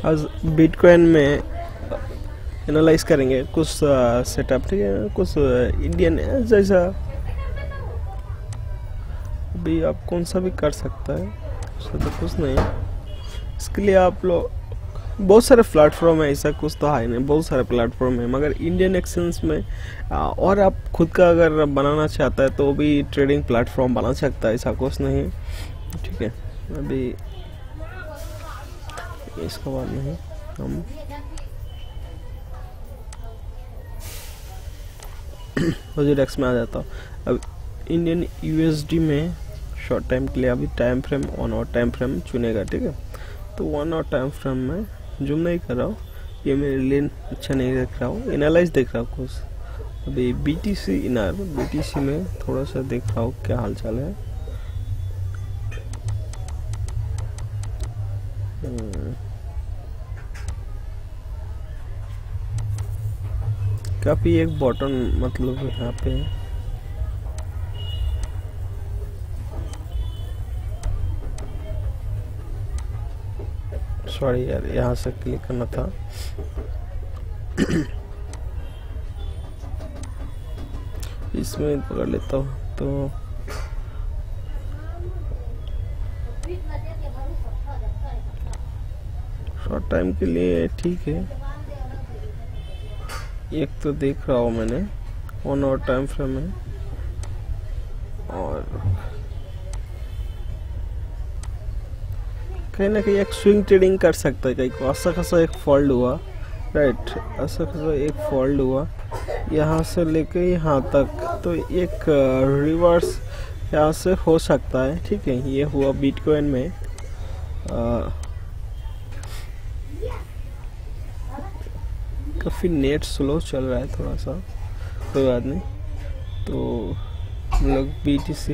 आज बिटकॉइन में एनालाइज करेंगे कुछ सेटअप, ठीक है, कुछ इंडियन जैसा भी आप कौन सा भी कर सकता है, उसका तो कुछ नहीं है। इसके लिए आप लोग बहुत सारे प्लेटफॉर्म है, ऐसा कुछ तो है नहीं, बहुत सारे प्लेटफॉर्म है, मगर इंडियन एक्सचेंज में और आप खुद का अगर बनाना चाहता है तो भी ट्रेडिंग प्लेटफॉर्म बना सकता है, ऐसा कुछ नहीं है, ठीक है। अभी इसके बाद नहीं हम वजीरेक्स में आ जाता हूँ। अब इंडियन यूएसडी में शॉर्ट टाइम के लिए अभी time frame 1 hour time frame चुनेगा, ठीक है। तो 1 आवर टाइम फ्रेम में जूम नहीं कर रहा हूँ, ये मेरे लिए अच्छा नहीं देख रहा हूँ, एनालाइज देख रहा हूँ कुछ। अभी बीटीसी इनर, बीटीसी में थोड़ा सा देख रहा हूँ क्या हाल चाल है। काफी एक बटन मतलब यहाँ पे सॉरी यार, यहाँ से क्लिक करना था। इसमें पकड़ लेता हूँ तो शॉर्ट टाइम के लिए ठीक है। एक तो देख रहा हूँ मैंने 1 आवर टाइम फ्रेम में, और कहीं ना कहीं एक स्विंग ट्रेडिंग कर सकता है। कहीं ऐसा खासा एक फॉल्ट हुआ, राइट, ऐसा खासा एक फॉल्ट हुआ यहाँ से लेके यहाँ तक, तो एक रिवर्स यहाँ से हो सकता है, ठीक है। ये हुआ बिटकॉइन में। काफ़ी नेट स्लो चल रहा है थोड़ा सा, कोई बात नहीं। तो हम लोग बीटीसी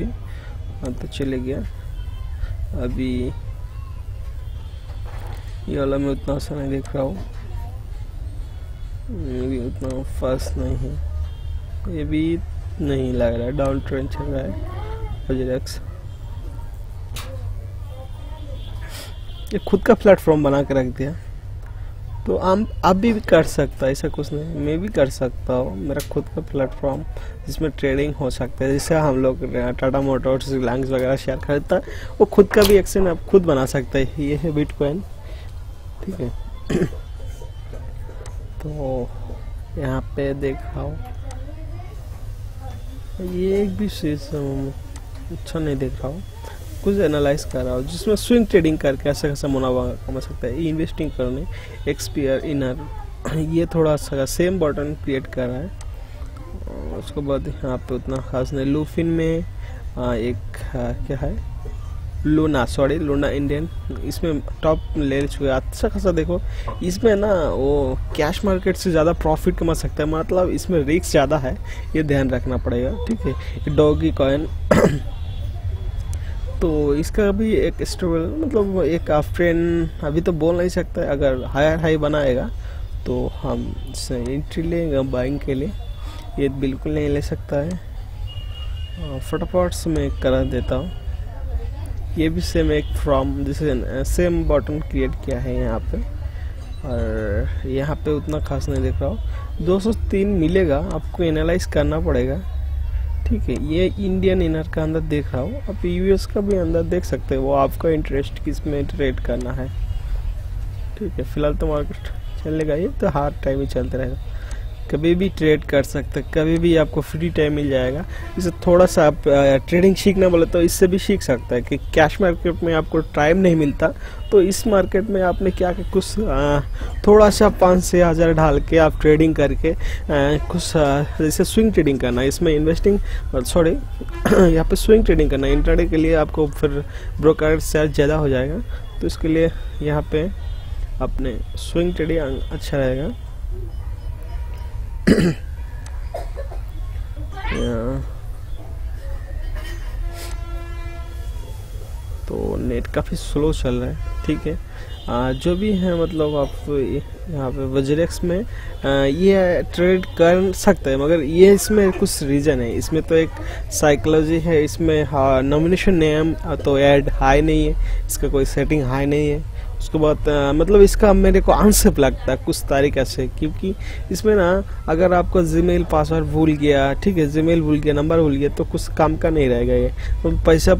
तो चले गया। अभी ये वाला मैं उतना सा नहीं देख रहा हूँ, ये भी उतना फास्ट नहीं है, ये भी नहीं लग रहा है, डाउन ट्रेंड चल रहा है वजीरेक्स। ये खुद का प्लेटफॉर्म बना के रख दिया, तो आप भी कर सकता है, ऐसा कुछ नहीं, मैं भी कर सकता हूँ। मेरा खुद का प्लेटफॉर्म जिसमें ट्रेडिंग हो सकता है, जैसे हम लोग टाटा मोटर्स, रिलायंस वगैरह शेयर खरीदता है, वो खुद का भी एक्सचेंज आप खुद बना सकते हैं। ये है बिटकॉइन, ठीक है। तो यहाँ पे देख रहा हूँ, ये एक भी चीज अच्छा नहीं देख रहा हूँ, कुछ एनालाइज कर रहा हूँ जिसमें स्विंग ट्रेडिंग करके ऐसा कैसा मुनाफा कमा सकता है। इन्वेस्टिंग करने एक्सपीआर इनर, ये थोड़ा सा सेम बटन क्रिएट कर रहा है, और उसके बाद यहाँ पे उतना खास नहीं। लूफिन में एक क्या है, लूना, सॉरी लूना इंडियन, इसमें टॉप ले चुके। अच्छा खासा देखो, इसमें ना वो कैश मार्केट से ज़्यादा प्रॉफिट कमा सकता है, मतलब इसमें रिस्क ज़्यादा है, ये ध्यान रखना पड़ेगा, ठीक है। डॉगी कॉइन तो इसका भी एक स्टेबल, मतलब एक फ्रेंड अभी तो बोल नहीं सकता है, अगर हायर हाई बनाएगा तो हम एंट्री लेंगे बाइंग के लिए, ये बिल्कुल नहीं ले सकता है। फटाफट से मैं करा देता हूँ। ये भी सेम एक फ्रॉम जैसे सेम बटन क्रिएट किया है यहाँ पे, और यहाँ पे उतना खास नहीं देख रहा हूँ। 203 मिलेगा, आपको एनालाइज करना पड़ेगा, ठीक है। ये इंडियन इनर का अंदर देख रहा हूँ, आप यूएस का भी अंदर देख सकते हैं, वो आपका इंटरेस्ट किस में ट्रेड करना है, ठीक है। फिलहाल तो मार्केट चलेगा, ये तो हार्ड टाइम ही चलता रहेगा, कभी भी ट्रेड कर सकते हैं, कभी भी आपको फ्री टाइम मिल जाएगा। इसे थोड़ा सा आप ट्रेडिंग सीखना बोले तो इससे भी सीख सकता है कि कैश मार्केट में आपको टाइम नहीं मिलता, तो इस मार्केट में आपने क्या कि कुछ थोड़ा सा 5 से 1000 डाल के आप ट्रेडिंग करके कुछ जैसे स्विंग ट्रेडिंग करना, इसमें इन्वेस्टिंग सॉरी यहाँ पे स्विंग ट्रेडिंग करना, इंट्राडे के लिए आपको फिर ब्रोकर चार्ज ज़्यादा हो जाएगा, तो इसके लिए यहाँ पे अपने स्विंग ट्रेडिंग अच्छा रहेगा। तो नेट काफ़ी स्लो चल रहा है, ठीक है। जो भी है मतलब आप यहाँ पे वजीरेक्स में ये ट्रेड कर सकते हैं, मगर ये इसमें कुछ रीज़न है, इसमें तो एक साइकोलॉजी है, इसमें नॉमिनेशन नेम तो ऐड हाई नहीं है, इसका कोई सेटिंग हाई नहीं है, उसके बाद मतलब इसका मेरे को अनसेफ लगता है कुछ तरीके से, क्योंकि इसमें ना अगर आपको जीमेल पासवर्ड भूल गया, ठीक है, जीमेल भूल गया, नंबर भूल गया, तो कुछ काम का नहीं रहेगा ये, तो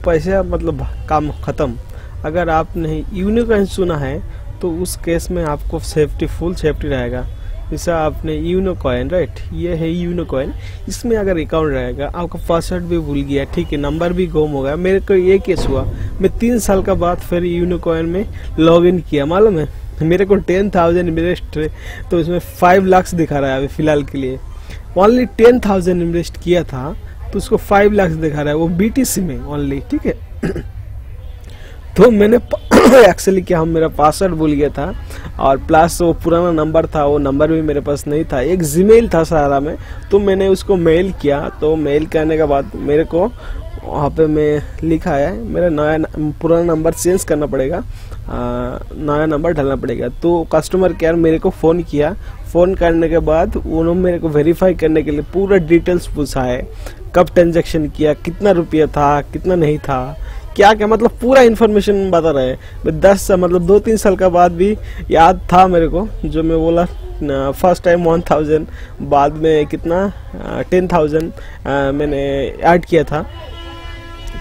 पैसा मतलब काम ख़त्म। अगर आपने यूनिकॉइन सुना है तो उस केस में आपको सेफ्टी, फुल सेफ्टी रहेगा। जैसे आपने यूनिकॉइन, राइट, ये है यूनिकॉइन, इसमें अगर अकाउंट रहेगा, आपका पासवर्ड भी भूल गया, ठीक है, नंबर भी गुम हो गया। मेरे को ये केस हुआ, मैं 3 साल का बाद फिर यूनिकॉइन में लॉग इन किया, मालूम है मेरे को 10,000 इन्वेस्ट, तो इसमें 5 लाख दिखा रहा है अभी फिलहाल के लिए। ओनली 10,000 इन्वेस्ट किया था तो उसको 5 लाख दिखा रहा है, वो BTC में ओनली, ठीक है। तो मैंने एक्चुअली क्या, हम मेरा पासवर्ड भूल गया था, और प्लस वो पुराना नंबर था, वो नंबर भी मेरे पास नहीं था, एक जीमेल था सारा में, तो मैंने उसको मेल किया। तो मेल करने के बाद मेरे को वहाँ पे मैं लिखा है मेरा पुराना नंबर चेंज करना पड़ेगा, नया नंबर डालना पड़ेगा। तो कस्टमर केयर मेरे को फ़ोन किया, फ़ोन करने के बाद उन्होंने मेरे को वेरीफाई करने के लिए पूरा डिटेल्स पूछा है, कब ट्रांजेक्शन किया, कितना रुपया था, कितना नहीं था, क्या क्या, मतलब पूरा इन्फॉर्मेशन बता रहे हैं। मैं 2-3 साल का बाद भी याद था मेरे को, जो मैं बोला फर्स्ट टाइम 1000, बाद में कितना 10,000 मैंने ऐड किया था।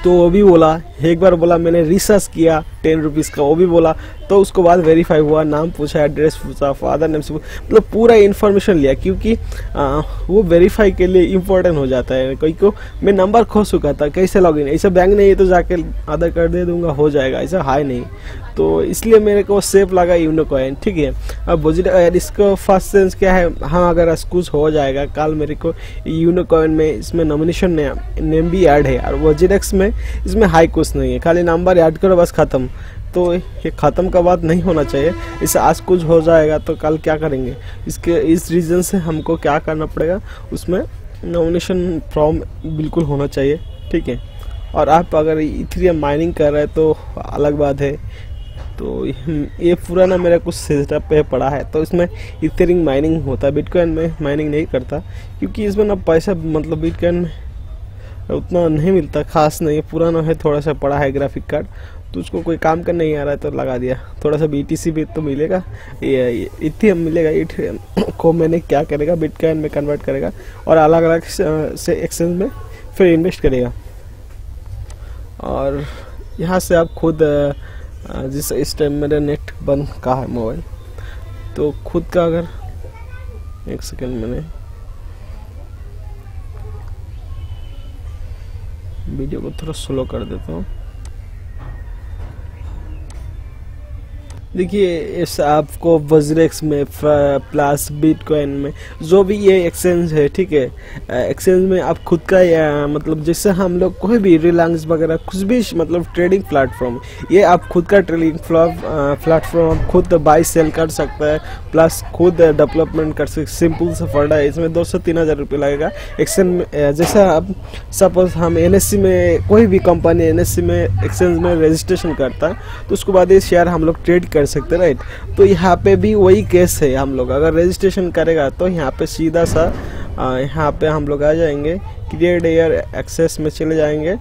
तो वो भी बोला, एक बार बोला मैंने रिसर्च किया 10 रुपीज़ का, वो भी बोला। तो उसको बाद वेरीफाई हुआ, नाम पूछा, एड्रेस पूछा, फादर नेम से मतलब पूरा इन्फॉर्मेशन लिया, क्योंकि वो वेरीफाई के लिए इम्पोर्टेंट हो जाता है। कोई को मैं नंबर खो चुका था, कैसे लॉगिन, ऐसा बैंक नहीं है तो जाके आधार कार्ड दे दूंगा हो जाएगा, ऐसा है नहीं। तो इसलिए मेरे को सेफ लगा यूनिकॉइन, ठीक है। अब इसको फर्स्ट सेंस क्या है, हाँ अगर कुछ हो जाएगा कल मेरे को यूनिकॉइन में इसमें नॉमिनेशन नेम भी ऐड है, और वोजिडेक्स में इसमें हाई कुछ नहीं है, खाली नंबर ऐड करो बस ख़त्म। तो ये ख़त्म का बात नहीं होना चाहिए, इससे आज कुछ हो जाएगा तो कल क्या करेंगे, इस रीज़न से हमको क्या करना पड़ेगा, उसमें नॉमिनेशन फॉर्म बिल्कुल होना चाहिए, ठीक है। और आप अगर इथेरियम माइनिंग कर रहे हैं तो अलग बात है। तो ये पुराना मेरा कुछ सेटअप पे पड़ा है, तो इसमें इथेरियम माइनिंग होता है, बिटकॉइन में माइनिंग नहीं करता, क्योंकि इसमें ना पैसा मतलब बिटकॉइन में उतना नहीं मिलता, खास नहीं है, पुराना है, थोड़ा सा पड़ा है ग्राफिक कार्ड, तो उसको कोई काम का नहीं आ रहा है तो लगा दिया। थोड़ा सा BTC भी तो मिलेगा, ये इथेरियम मिलेगा, इथेरियम को मैंने क्या करेगा, बिटकॉइन में कन्वर्ट करेगा और अलग अलग से एक्सचेंज में फिर इन्वेस्ट करेगा। और यहाँ से आप खुद जिस इस टाइम मेरा नेट बंद का है मोबाइल, तो खुद का अगर एक सेकेंड मैंने वीडियो को थोड़ा स्लो कर देता हूँ। देखिए इस आपको वज्रेक्स में प्लस बिटकॉइन में जो भी ये एक्सचेंज है, ठीक है, एक्सचेंज में आप खुद का मतलब जैसे हम लोग कोई भी रिलायंस वगैरह कुछ भी मतलब ट्रेडिंग प्लेटफॉर्म, ये आप खुद का ट्रेडिंग प्लेटफॉर्म आप खुद बाई सेल कर सकता है, प्लस खुद डेवलपमेंट कर सकते, सिंपल से फंड है, इसमें 2 से 3 हज़ार रुपये लगेगा एक्सचेंज में। जैसा आप सपोज हम NSE में, कोई भी कंपनी NSE में एक्सचेंज में रजिस्ट्रेशन करता है तो उसके बाद ये शेयर हम लोग ट्रेड कर सकते, राइट। तो यहाँ पे भी वही केस है, हम लोग अगर रजिस्ट्रेशन करेगा तो यहाँ पे सीधा सा यहाँ पे हम लोग आ जाएंगे, क्रिएट एयर एक्सेस में चले जाएंगे।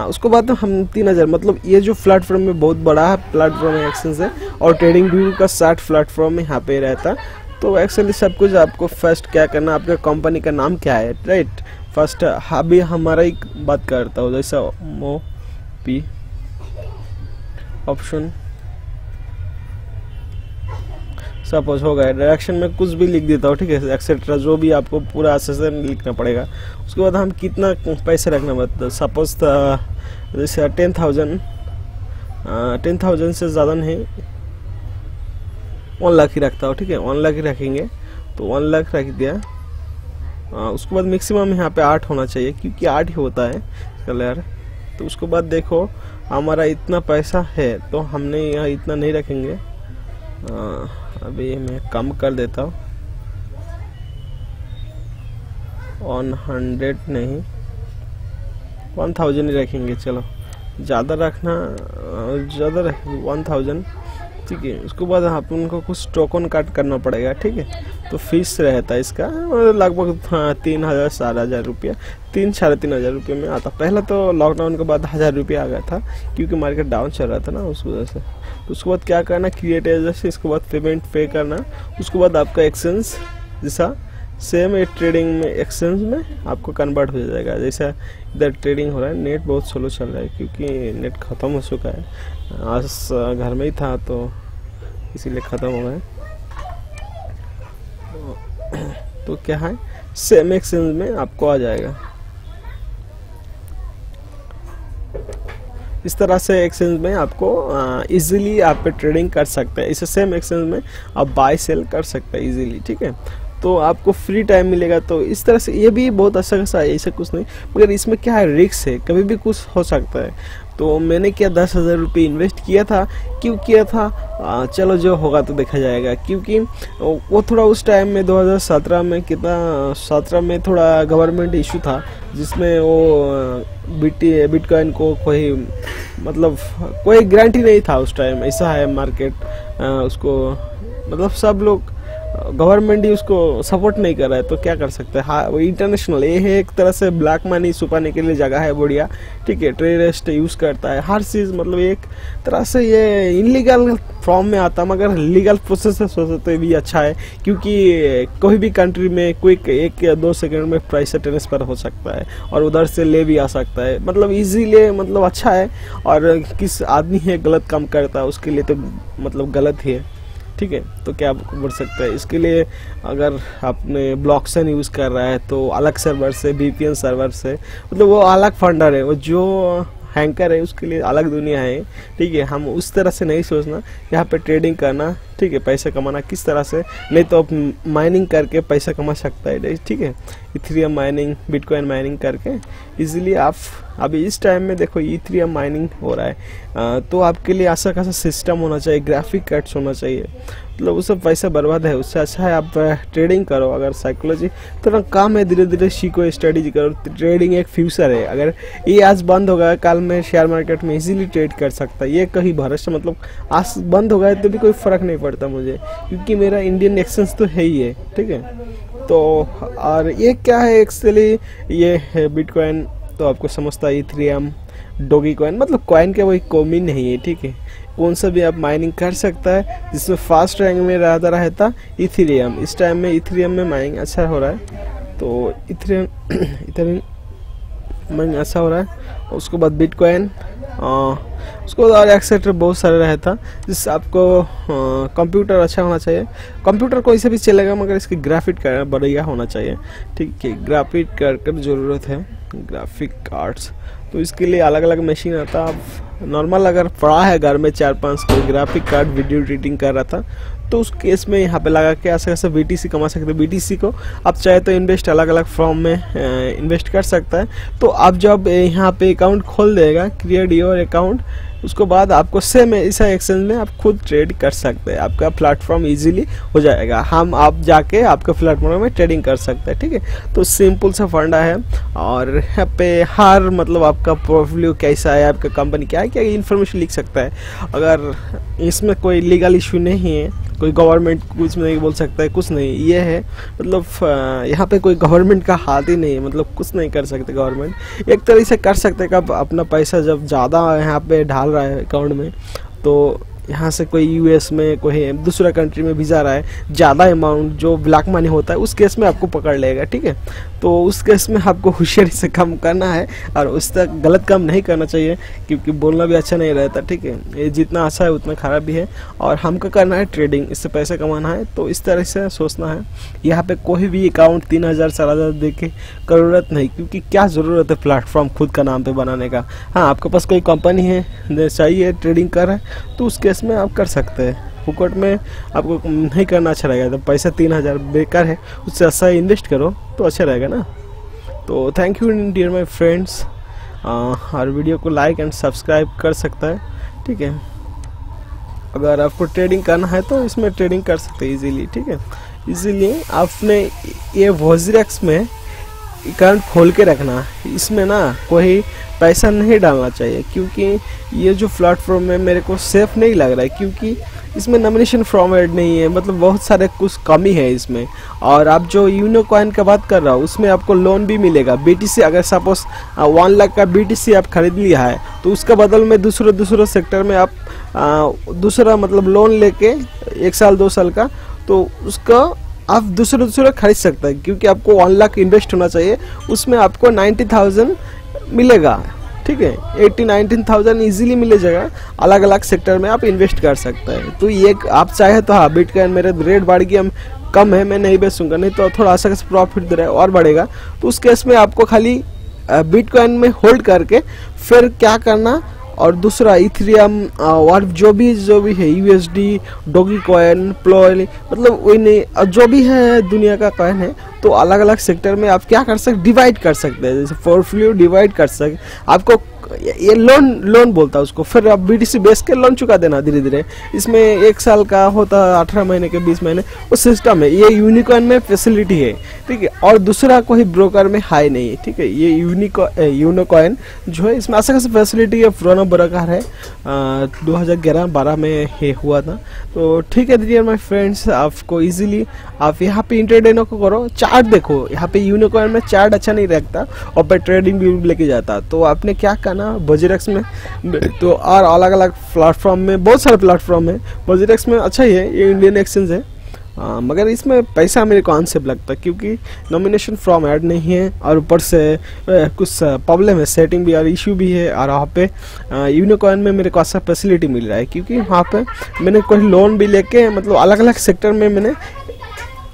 उसके बाद हम 3000 मतलब ये जो प्लेटफॉर्म में बहुत बड़ा प्लेटफॉर्म है एक्सचेंज है, और ट्रेडिंग व्यू का 60 प्लेटफॉर्म यहाँ पे रहता। तो एक्चुअली सब कुछ आपको फर्स्ट क्या करना, आपके कंपनी का नाम क्या है, राइट। फर्स्ट अभी हमारा एक बात करता हूँ, जैसा मोपी ऑप्शन सपोज हो गया, डायरेक्शन में कुछ भी लिख देता हूँ, ठीक है, एक्सेट्रा, जो भी आपको पूरा अच्छे से लिखना पड़ेगा। उसके बाद हम कितना पैसे रखना पड़ता है, सपोज जैसे 10,000 से ज़्यादा नहीं, 1 लाख ही रखता हूँ, ठीक है, 1 लाख ही रखेंगे। तो 1 लाख रख दिया। उसके बाद मैक्सिमम यहाँ पे 8 होना चाहिए, क्योंकि 8 ही होता है कलर। तो उसके बाद देखो हमारा इतना पैसा है, तो हमने यहाँ इतना नहीं रखेंगे, अभी मैं कम कर देता हूँ, 100 नहीं 1000 ही रखेंगे। चलो ज़्यादा रखना, ज़्यादा रखेंगे 1000, ठीक है। उसके बाद आप उनको कुछ टोकन काट करना पड़ेगा, ठीक है। तो फीस रहता है इसका लगभग 3,000 4,000 रुपया, 3-3,500 रुपये में आता। पहले तो लॉकडाउन के बाद 1,000 रुपया आ गया था, क्योंकि मार्केट डाउन चल रहा था ना उस वजह से। तो उसके बाद क्या करना, क्रिएट एजेंसी, इसके बाद पेमेंट पे करना। उसके बाद आपका एक्सचेंज जैसा सेम है ट्रेडिंग में, एक्सचेंज में आपको कन्वर्ट हो जाएगा। जैसा इधर ट्रेडिंग हो रहा है, नेट बहुत स्लो चल रहा है क्योंकि नेट ख़त्म हो चुका है। आज घर में ही था तो इसीलिए ख़त्म हो गया। तो क्या है, सेम एक्सचेंज में आपको आ जाएगा। इस तरह से एक्सचेंज में आपको इजीली आप ट्रेडिंग कर सकते हैं। इसे सेम एक्सचेंज में आप बाय सेल कर सकते हैं इजीली, ठीक है। तो आपको फ्री टाइम मिलेगा। तो इस तरह से ये भी बहुत अच्छा खासा है, ऐसा कुछ नहीं, मगर इसमें क्या है, रिस्क है, कभी भी कुछ हो सकता है। तो मैंने क्या 10,000 रुपये इन्वेस्ट किया था। क्यों किया था, चलो जो होगा तो देखा जाएगा। क्योंकि वो थोड़ा उस टाइम में 2017 में 17 में थोड़ा गवर्नमेंट इशू था, जिसमें वो बिटकॉइन को कोई मतलब कोई गारंटी नहीं था उस टाइम। ऐसा है मार्केट, उसको मतलब सब लोग गवर्नमेंट ही उसको सपोर्ट नहीं कर रहा है, तो क्या कर सकते हैं। हाँ, वो इंटरनेशनल ये है, एक तरह से ब्लैक मनी छुपाने के लिए जगह है बढ़िया, ठीक है। टेररिस्ट यूज़ करता है हर चीज़, मतलब एक तरह से ये इनलीगल फॉर्म में आता, मगर लीगल प्रोसेस से सोचते भी अच्छा है, क्योंकि कोई भी कंट्री में क्विक 1 या 2 सेकंड में पैसा ट्रांसफर हो सकता है और उधर से ले भी आ सकता है, मतलब इजीली, मतलब अच्छा है। और किस आदमी है गलत काम करता है उसके लिए तो मतलब गलत ही है, ठीक है। तो क्या बोल सकते हैं इसके लिए, अगर आपने ब्लॉकचेन यूज़ कर रहा है तो अलग सर्वर से, VPN सर्वर से, मतलब वो अलग फंडर है, वो जो हैंकर है उसके लिए अलग दुनिया है, ठीक है। हम उस तरह से नहीं सोचना, यहाँ पे ट्रेडिंग करना, ठीक है। पैसा कमाना किस तरह से, नहीं तो आप माइनिंग करके पैसा कमा सकता है, ठीक है। इथेरियम माइनिंग, बिटकॉइन माइनिंग करके इजीली आप, अभी इस टाइम में देखो इथेरियम माइनिंग हो रहा है, तो आपके लिए ऐसा खासा सिस्टम होना चाहिए, ग्राफिक कार्ड्स होना चाहिए, मतलब वो सब पैसा बर्बाद है। उससे अच्छा है आप ट्रेडिंग करो। अगर साइकोलॉजी तो काम है, धीरे धीरे सीखो, स्टडी करो। ट्रेडिंग एक फ्यूचर है, अगर ये आज बंद होगा कल में शेयर मार्केट में इजीली ट्रेड कर सकता है। ये कहीं भरोसा, मतलब आज बंद होगा तो भी कोई फ़र्क नहीं पड़ता मुझे, क्योंकि मेरा इंडियन एक्सचेंज तो है ही है, ठीक है। तो और ये क्या है एक्चुअली, ये है बिटकॉइन, तो आपको समझता है इथेरियम, डोगी कॉइन, मतलब कॉइन का कोई कमी नहीं है, ठीक है। कौन सा भी आप माइनिंग कर सकता है, जिसमें फास्ट रैंक में रहता इथेरियम। इस टाइम में इथेरियम में माइनिंग अच्छा हो रहा है, तो इथेरियम माइनिंग अच्छा हो रहा है। उसके बाद बिटकॉइन, उसको और एक्सेट्रा बहुत सारे रहता, जिससे आपको कंप्यूटर अच्छा होना चाहिए। कंप्यूटर कोई से भी चलेगा, मगर इसकी ग्राफिक कार्ड बढ़िया होना चाहिए, ठीक है। ग्राफिक कार्ड की ज़रूरत है, ग्राफिक कार्ड्स, तो इसके लिए अलग अलग मशीन आता। आप नॉर्मल अगर पड़ा है घर में 4-5 कोई ग्राफिक कार्ड वीडियो एडिटिंग कर रहा था, तो उस केस में यहाँ पे लगा के ऐसे ऐसे BTC कमा सकते हैं। BTC को आप चाहे तो इन्वेस्ट अलग अलग फॉर्म में इन्वेस्ट कर सकता है। तो आप जब यहाँ पे अकाउंट खोल देगा, क्रिएट योर अकाउंट, उसके बाद आपको सेम ऐसा एक्सचेंज में आप खुद ट्रेड कर सकते हैं। आपका प्लेटफॉर्म इजीली हो जाएगा, हम आप जाके आपके प्लेटफॉर्म में ट्रेडिंग कर सकते हैं, ठीक है। तो सिंपल सा फंडा है, और यहाँ पे हर मतलब आपका पोर्टफोलियो कैसा है, आपका कंपनी क्या है, क्या इन्फॉर्मेशन लिख सकता है। अगर इसमें कोई लीगल इशू नहीं है, कोई गवर्नमेंट कुछ नहीं बोल सकता है, कुछ नहीं, ये है मतलब यहाँ पे कोई गवर्नमेंट का हाथ ही नहीं है, मतलब कुछ नहीं कर सकते गवर्नमेंट। एक तरह से कर सकते हैं कि अपना पैसा जब ज़्यादा यहाँ पे डाल रहा है अकाउंट में, तो यहाँ से कोई US में, कोई दूसरा कंट्री में भेजा रहा है ज़्यादा अमाउंट, जो ब्लैक मनी होता है, उस केस में आपको पकड़ लेगा, ठीक है। तो उस केस में आपको होशियारी से काम करना है, और उस तक गलत काम नहीं करना चाहिए, क्योंकि बोलना भी अच्छा नहीं रहता, ठीक है। ये जितना अच्छा है उतना ख़राब भी है, और हमको करना है ट्रेडिंग, इससे पैसा कमाना है, तो इस तरह से सोचना है। यहाँ पे कोई भी अकाउंट 3,000-4,000 दे के ज़रूरत नहीं, क्योंकि क्या ज़रूरत है प्लेटफॉर्म खुद का नाम पे बनाने का। हाँ, आपके पास कोई कंपनी है चाहिए ट्रेडिंग कर रहा है, तो उस केस में आप कर सकते हैं। फुकट में आपको नहीं करना अच्छा रहेगा, तो पैसा 3,000 बेकार है, उससे अच्छा इन्वेस्ट करो तो अच्छा रहेगा ना। तो thank you dear my friends, और वीडियो को लाइक एंड सब्सक्राइब कर सकता है, ठीक है। अगर आपको ट्रेडिंग करना है तो इसमें ट्रेडिंग कर सकते हैं इजीली, ठीक है। इजीली आपने ये वोजरेक्स में अकाउंट खोल के रखना, इसमें ना कोई पैसा नहीं डालना चाहिए, क्योंकि ये जो प्लेटफॉर्म है मेरे को सेफ नहीं लग रहा है, क्योंकि इसमें नॉमिनेशन फॉर्मेट नहीं है, मतलब बहुत सारे कुछ कमी है इसमें। और आप जो यूनो कॉइन का बात कर रहा हूँ उसमें आपको लोन भी मिलेगा। BTC अगर सपोज 1 लाख का BTC आप खरीद लिया है तो उसका बदल में दूसरे सेक्टर में आप दूसरा मतलब लोन लेके 1 साल 2 साल का, तो उसका आप दूसरे खरीद सकते हैं, क्योंकि आपको 1 लाख इन्वेस्ट होना चाहिए, उसमें आपको 90,000 मिलेगा। ठीक है, 80-19,000 इजीली मिल जाएगा। अलग अलग सेक्टर में आप इन्वेस्ट कर सकते हैं। तो ये आप चाहे तो हाँ, बिटकॉइन मेरे रेट बढ़ गया कम है, मैं नहीं बेचूंगा, नहीं तो थोड़ा सा प्रॉफिट दे रहा है और बढ़ेगा, तो उस केस में आपको खाली बिटकॉइन में होल्ड करके फिर क्या करना, और दूसरा इथेरियम और जो भी है USD, डोगी कॉइन, प्लॉय, मतलब वही नहीं जो भी है दुनिया का कॉइन है, तो अलग अलग सेक्टर में आप क्या कर सकते, डिवाइड कर सकते हैं। जैसे पोर्टफोलियो डिवाइड कर सकते, आपको ये लोन बोलता है उसको, फिर आप BTC बेच के लोन चुका देना धीरे धीरे। इसमें 1 साल का होता है, 18 महीने के 20 महीने, वो सिस्टम है। ये यूनिकॉइन में फैसिलिटी है, ठीक है, और दूसरा कोई ब्रोकर में हाई नहीं है। ठीक है, ये यूनिकॉइन जो है इसमें अच्छा खासा फैसिलिटी है, पुराना ब्रोकर है, 2011-12 में ये हुआ था। तो ठीक है डियर माय फ्रेंड्स, आपको इजीली आप यहाँ पे इंट्राडे को करो, चार्ट देखो, यहाँ पे यूनिकॉइन में चार्ट अच्छा नहीं रखता और पे ट्रेडिंग भी लेके जाता, तो आपने क्या करना बजेरेक्स में, तो और अलग अलग प्लेटफॉर्म में बहुत सारे प्लेटफॉर्म है, बजेरेक्स में अच्छा ही है, ये इंडियन एक्सचेंज है, मगर इसमें पैसा मेरे को आंसर लगता है, क्योंकि नॉमिनेशन फॉर्म ऐड नहीं है, और ऊपर से कुछ प्रॉब्लम है, सेटिंग भी और इशू भी है। और वहाँ पे यूनिकॉइन में मेरे को अच्छा फैसिलिटी मिल रहा है, क्योंकि वहाँ पे मैंने कोई लोन भी लेके, मतलब अलग अलग सेक्टर में मैंने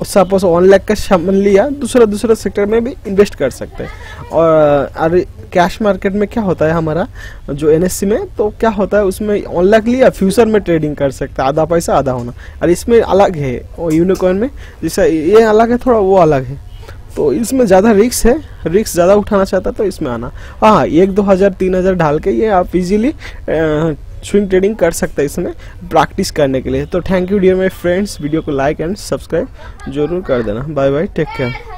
सपोज 1 लाख का सामान लिया, दूसरा सेक्टर में भी इन्वेस्ट कर सकते हैं। और कैश मार्केट में क्या होता है हमारा जो NSE में, तो क्या होता है उसमें 1 लाख लिया, फ्यूचर में ट्रेडिंग कर सकते हैं, आधा पैसा आधा होना, और इसमें अलग है, और यूनिकॉइन में जैसे ये अलग है थोड़ा, वो अलग है, तो इसमें ज़्यादा रिस्क है, रिस्क ज़्यादा उठाना चाहता तो इसमें आना। हाँ, 1-2 हज़ार 3 हज़ार डाल के ये आप इजीली स्विंग ट्रेडिंग कर सकते हैं इसमें प्रैक्टिस करने के लिए। तो thank you dear my friends, video को लाइक एंड सब्सक्राइब जरूर कर देना। Bye bye, take care.